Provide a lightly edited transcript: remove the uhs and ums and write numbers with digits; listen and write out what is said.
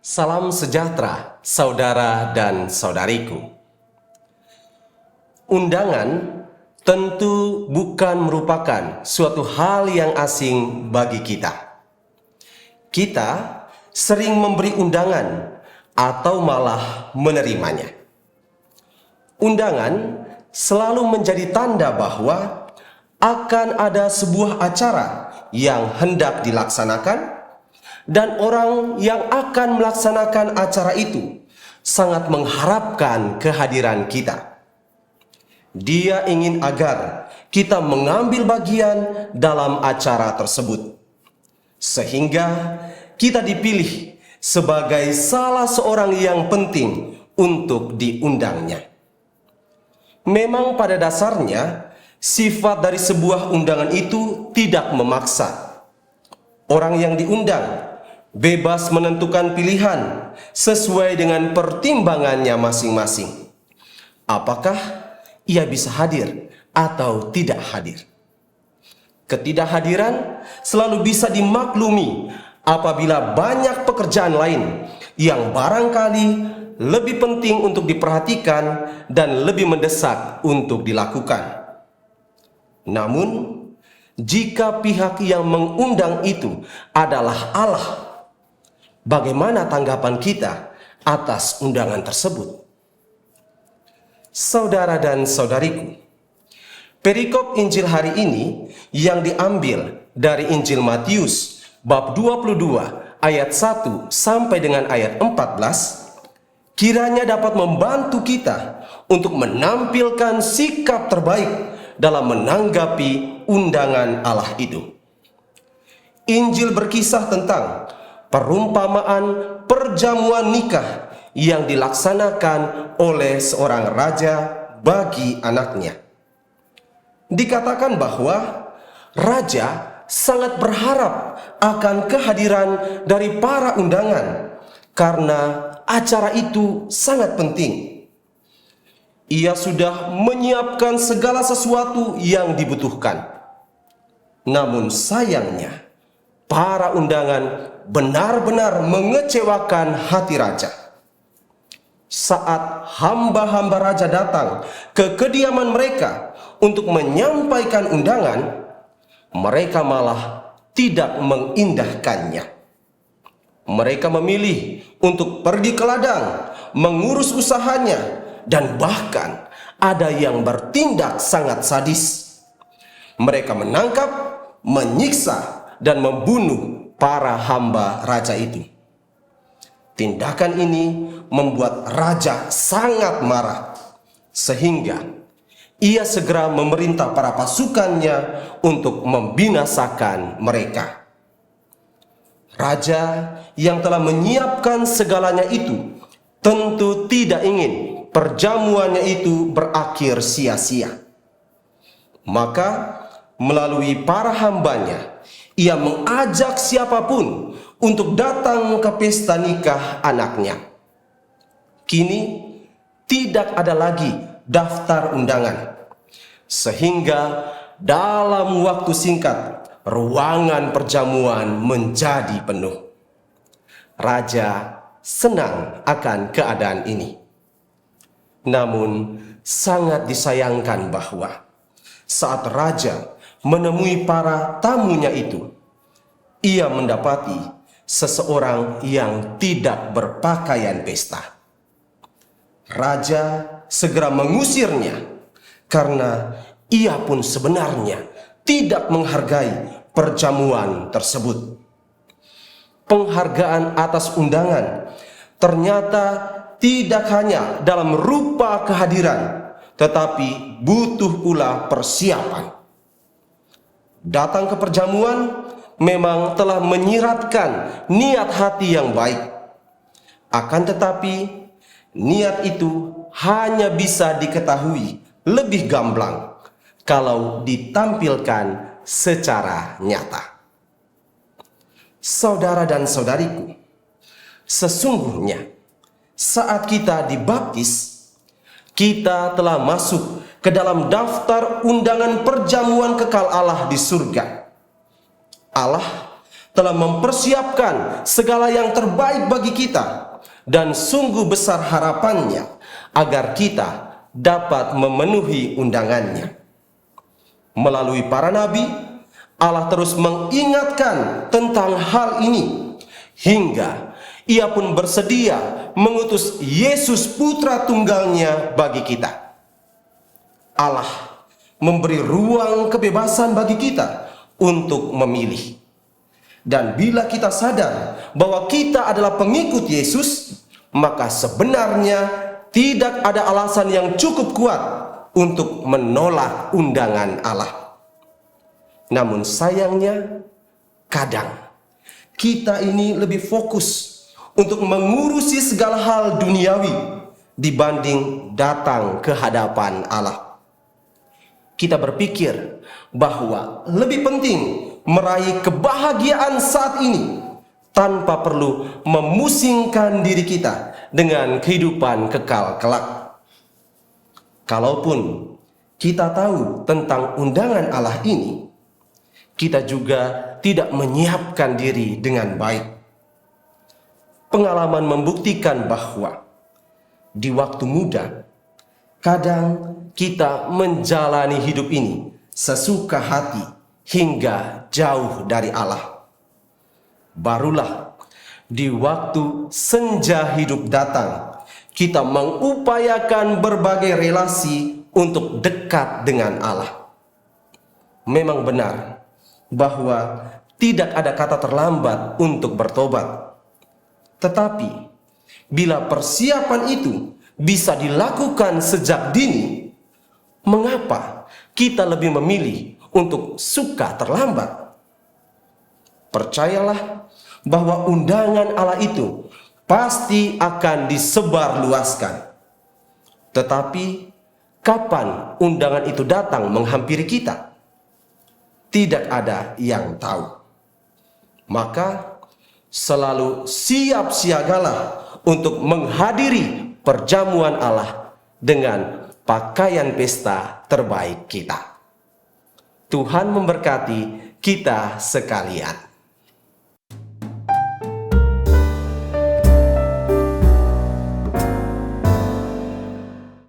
Salam sejahtera, saudara dan saudariku. Undangan tentu bukan merupakan suatu hal yang asing bagi kita. Kita sering memberi undangan atau malah menerimanya. Undangan selalu menjadi tanda bahwa akan ada sebuah acara yang hendak dilaksanakan, dan orang yang akan melaksanakan acara itu sangat mengharapkan kehadiran kita. Dia ingin agar kita mengambil bagian dalam acara tersebut, sehingga kita dipilih sebagai salah seorang yang penting untuk diundangnya. Memang pada dasarnya, sifat dari sebuah undangan itu tidak memaksa. Orang yang diundang bebas menentukan pilihan sesuai dengan pertimbangannya masing-masing. Apakah ia bisa hadir atau tidak hadir? Ketidakhadiran selalu bisa dimaklumi apabila banyak pekerjaan lain yang barangkali lebih penting untuk diperhatikan dan lebih mendesak untuk dilakukan. Namun, jika pihak yang mengundang itu adalah Allah, bagaimana tanggapan kita atas undangan tersebut? Saudara dan saudariku, perikop Injil hari ini yang diambil dari Injil Matius bab 22 ayat 1 sampai dengan ayat 14 kiranya dapat membantu kita untuk menampilkan sikap terbaik dalam menanggapi undangan Allah itu. Injil berkisah tentang perumpamaan perjamuan nikah yang dilaksanakan oleh seorang raja bagi anaknya. Dikatakan bahwa raja sangat berharap akan kehadiran dari para undangan karena acara itu sangat penting. Ia sudah menyiapkan segala sesuatu yang dibutuhkan. Namun sayangnya, para undangan benar-benar mengecewakan hati raja. Saat hamba-hamba raja datang ke kediaman mereka untuk menyampaikan undangan, mereka malah tidak mengindahkannya. Mereka memilih untuk pergi ke ladang, mengurus usahanya, dan bahkan ada yang bertindak sangat sadis. Mereka menangkap, menyiksa, dan membunuh para hamba raja itu. Tindakan ini membuat raja sangat marah, sehingga ia segera memerintah para pasukannya untuk membinasakan mereka. Raja yang telah menyiapkan segalanya itu tentu tidak ingin perjamuannya itu berakhir sia-sia. Maka melalui para hambanya, ia mengajak siapapun untuk datang ke pesta nikah anaknya. Kini tidak ada lagi daftar undangan, sehingga dalam waktu singkat ruangan perjamuan menjadi penuh. Raja senang akan keadaan ini. Namun sangat disayangkan bahwa saat raja menemui para tamunya itu, ia mendapati seseorang yang tidak berpakaian pesta. Raja segera mengusirnya karena ia pun sebenarnya tidak menghargai perjamuan tersebut. Penghargaan atas undangan ternyata tidak hanya dalam rupa kehadiran, tetapi butuh pula persiapan. Datang ke perjamuan memang telah menyiratkan niat hati yang baik. Akan tetapi, niat itu hanya bisa diketahui lebih gamblang kalau ditampilkan secara nyata. Saudara dan saudariku, sesungguhnya saat kita dibaptis, kita telah masuk ke dalam daftar undangan perjamuan kekal Allah di surga. Allah telah mempersiapkan segala yang terbaik bagi kita, dan sungguh besar harapannya agar kita dapat memenuhi undangannya. Melalui para nabi, Allah terus mengingatkan tentang hal ini, hingga Ia pun bersedia mengutus Yesus putra tunggalnya bagi kita. Allah memberi ruang kebebasan bagi kita untuk memilih. Dan bila kita sadar bahwa kita adalah pengikut Yesus, maka sebenarnya tidak ada alasan yang cukup kuat untuk menolak undangan Allah. Namun sayangnya, kadang kita ini lebih fokus untuk mengurusi segala hal duniawi dibanding datang ke hadapan Allah. Kita berpikir bahwa lebih penting meraih kebahagiaan saat ini tanpa perlu memusingkan diri kita dengan kehidupan kekal kelak. Kalaupun kita tahu tentang undangan Allah ini, kita juga tidak menyiapkan diri dengan baik. Pengalaman membuktikan bahwa di waktu muda, kadang kita menjalani hidup ini sesuka hati hingga jauh dari Allah. Barulah di waktu senja hidup datang, kita mengupayakan berbagai relasi untuk dekat dengan Allah. Memang benar bahwa tidak ada kata terlambat untuk bertobat. Tetapi bila persiapan itu bisa dilakukan sejak dini, mengapa kita lebih memilih untuk suka terlambat? Percayalah bahwa undangan Allah itu pasti akan disebarluaskan. Tetapi kapan undangan itu datang menghampiri kita? Tidak ada yang tahu. Maka selalu siap siagalah untuk menghadiri perjamuan Allah dengan pakaian pesta terbaik kita. Tuhan memberkati kita sekalian.